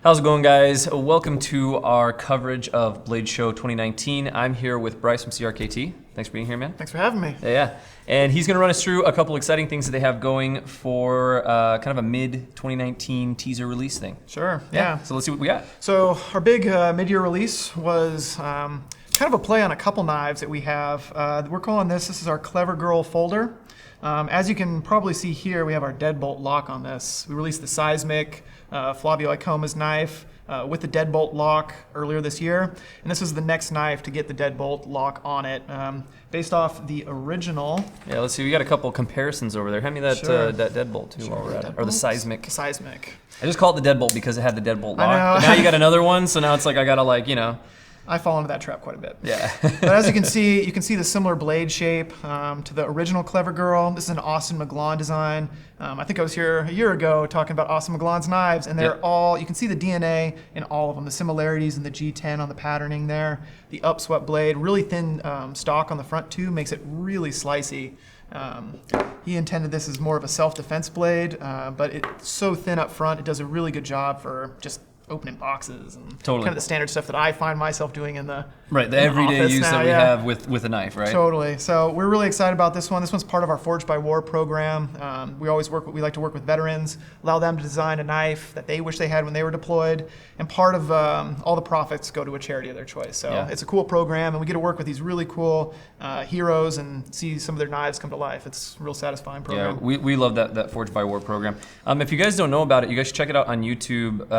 How's it going, guys? Welcome to our coverage of Blade Show 2019. I'm here with Bryce from CRKT. Thanks for being here, man. Thanks for having me. Yeah. And he's going to run us through a couple exciting things that they have going for kind of a mid-2019 teaser release thing. Sure, yeah. So let's see what we got. So our big mid-year release was kind of a play on a couple knives that we have. We're calling this is our Clever Girl folder. As you can probably see here, we have our deadbolt lock on this. We released the Seismic Flavio Icoma's knife with the deadbolt lock earlier this year, and this is the next knife to get the deadbolt lock on it, based off the original. Yeah, let's see. We got a couple comparisons over there. Hand me that Sure. that deadbolt too, while we're at it, or the Seismic. Seismic. I just called it the deadbolt because it had the deadbolt lock. I know. But now you got another one, so now it's like I gotta I fall into that trap quite a bit. Yeah. But as you can see the similar blade shape to the original Clever Girl. This is an Austin McGlawn design. I think I was here a year ago talking about Austin McGlawn's knives, and they're all, you can see the DNA in all of them, the similarities in the G10 on the patterning there, the upswept blade, really thin stock on the front too, makes it really slicey. He intended this as more of a self-defense blade, but it's so thin up front, it does a really good job for just opening boxes and kind of the standard stuff that I find myself doing in the everyday use now, that we have with a knife, right? Totally. So we're really excited about this one. This one's part of our Forged by War program. We like to work with veterans, allow them to design a knife that they wish they had when they were deployed, and part of all the profits go to a charity of their choice. So it's a cool program, and we get to work with these really cool heroes and see some of their knives come to life. It's a real satisfying program. Yeah, we love that Forged by War program. If you guys don't know about it, you guys should check it out on YouTube.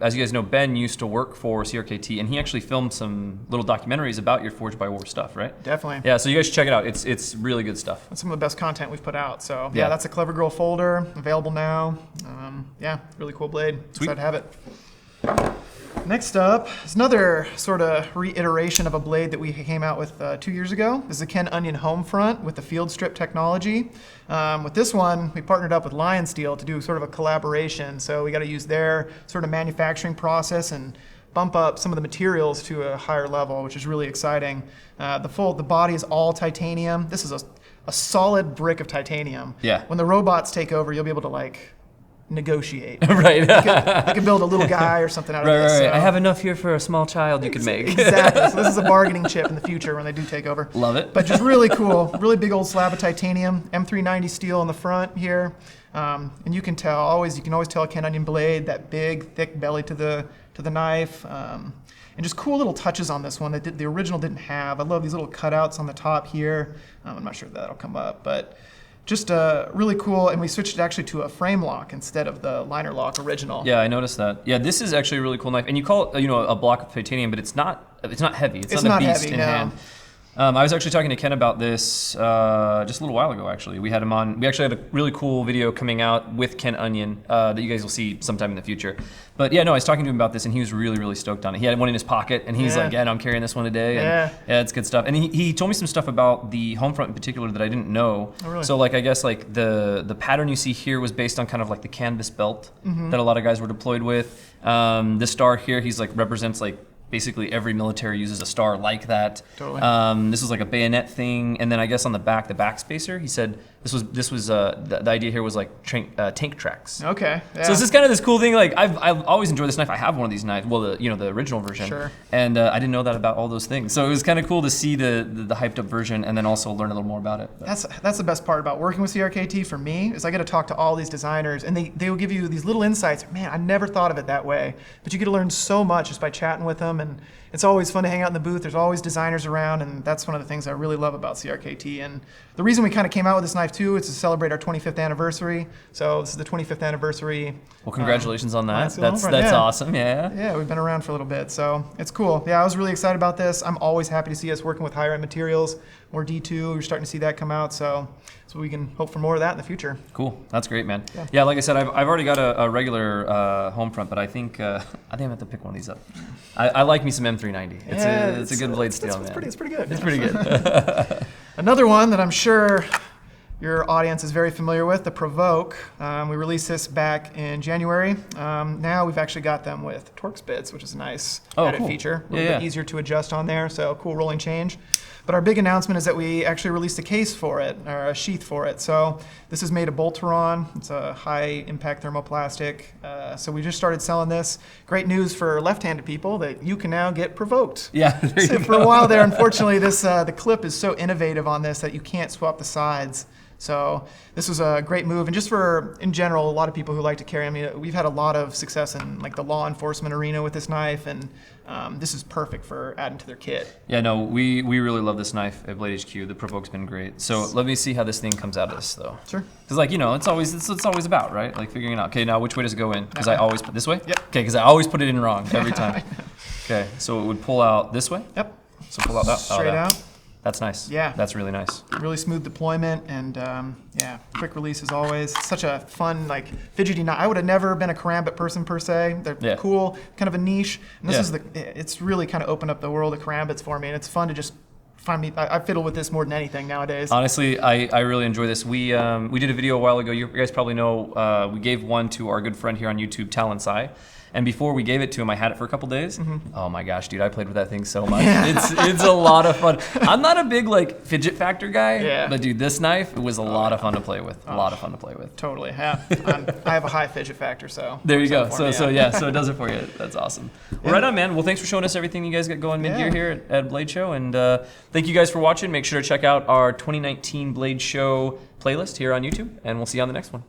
As you guys know, Ben used to work for CRKT, and he actually filmed some little documentaries about your Forged by War stuff, right? Definitely. Yeah, so you guys should check it out. It's really good stuff. That's some of the best content we've put out. So yeah, that's a Clever Girl folder, available now. Yeah, really cool blade. Sweet. Excited to have it. Next up is another sort of reiteration of a blade that we came out with 2 years ago. This is the Ken Onion Home Front with the field strip technology. With this one, we partnered up with Lion Steel to do sort of a collaboration. So we got to use their sort of manufacturing process and bump up some of the materials to a higher level, which is really exciting. The body is all titanium. This is a solid brick of titanium. Yeah. When the robots take over, you'll be able to negotiate. Right. They could build a little guy or something out of this. Right. So. I have enough here for a small child you could make. Exactly. So this is a bargaining chip in the future when they do take over. Love it. But just really cool, really big old slab of titanium, M390 steel on the front here, and you can always tell a Ken Onion blade, that big thick belly to the knife, and just cool little touches on this one that the original didn't have. I love these little cutouts on the top here. I'm not sure if that'll come up, but. Just really cool, and we switched it actually to a frame lock instead of the liner lock original. Yeah, I noticed that. Yeah, this is actually a really cool knife, and you call it a block of titanium, but it's not heavy. It's not a beast heavy, in no. hand. I was actually talking to Ken about this just a little while ago, actually. We had him on. We actually had a really cool video coming out with Ken Onion that you guys will see sometime in the future. But yeah, no, I was talking to him about this, and he was really, really stoked on it. He had one in his pocket, and he's like, no, I'm carrying this one today. And yeah, it's good stuff. And he told me some stuff about the home front in particular that I didn't know. Oh, really? So I guess the pattern you see here was based on kind of like the canvas belt that a lot of guys were deployed with. The star here, he's represents basically every military uses a star like that. Totally. This was like a bayonet thing, and then I guess on the backspacer, he said this was the idea here was tank tracks. Okay. Yeah. So it's just kind of this cool thing. I've always enjoyed this knife. I have one of these knives. Well, the original version. Sure. And I didn't know that about all those things. So it was kind of cool to see the hyped up version, and then also learn a little more about it. But. That's the best part about working with CRKT for me is I get to talk to all these designers, and they will give you these little insights. Man, I never thought of it that way. But you get to learn so much just by chatting with them, and it's always fun to hang out in the booth. There's always designers around, and that's one of the things I really love about CRKT. And the reason we kind of came out with this knife too is to celebrate our 25th anniversary. So this is the 25th anniversary. Well, congratulations on that. That's yeah. awesome. Yeah. Yeah, we've been around for a little bit, so it's cool. Yeah, I was really excited about this. I'm always happy to see us working with higher end materials, more D2. We're starting to see that come out, so we can hope for more of that in the future. Cool. That's great, man. Yeah, like I said, I've already got a regular home front, but I think I'm gonna have to pick one of these up. I like me some M390. It's a good blade steel, man. It's pretty good. It's pretty good. Another one that I'm sure your audience is very familiar with, the Provoke. We released this back in January. Now we've actually got them with Torx bits, which is a nice added feature. A little bit easier to adjust on there, so cool rolling change. But our big announcement is that we actually released a case for it, or a sheath for it. So this is made of Boltaron. It's a high impact thermoplastic. So we just started selling this. Great news for left-handed people that you can now get provoked. Yeah, there So you for go. a while there, unfortunately, the clip is so innovative on this that you can't swap the sides. So this was a great move, and just for, in general, a lot of people who like to carry. I mean, we've had a lot of success in like the law enforcement arena with this knife, and this is perfect for adding to their kit. Yeah, no, we really love this knife at Blade HQ. The Provoke's been great. So let me see how this thing comes out of this, though. Sure. Because, like, you know, it's always about, right? Like, figuring it out. Okay, now which way does it go in? Because I always put this way? Yep. Okay, because I always put it in wrong every time. Okay, so it would pull out this way? Yep. So pull out that. Straight out. That's nice. Yeah. That's really nice. Really smooth deployment, and yeah, quick release as always. Such a fun, like, fidgety knife. I would have never been a karambit person per se. They're cool, kind of a niche. And this is it's really kind of opened up the world of karambits for me, and it's fun to just find me. I fiddle with this more than anything nowadays. Honestly, I really enjoy this. We did a video a while ago. You guys probably know we gave one to our good friend here on YouTube, Talon Sai. And before we gave it to him, I had it for a couple days. Oh my gosh, dude, I played with that thing so much. It's a lot of fun. I'm not a big like fidget factor guy, but dude, this knife, it was a lot of fun to play with. A lot of fun to play with. Totally, yeah. I have a high fidget factor, so. There you go. So it does it for you. That's awesome. Well, right on, man. Well, thanks for showing us everything you guys got going mid-year here at Blade Show, and thank you guys for watching. Make sure to check out our 2019 Blade Show playlist here on YouTube, and we'll see you on the next one.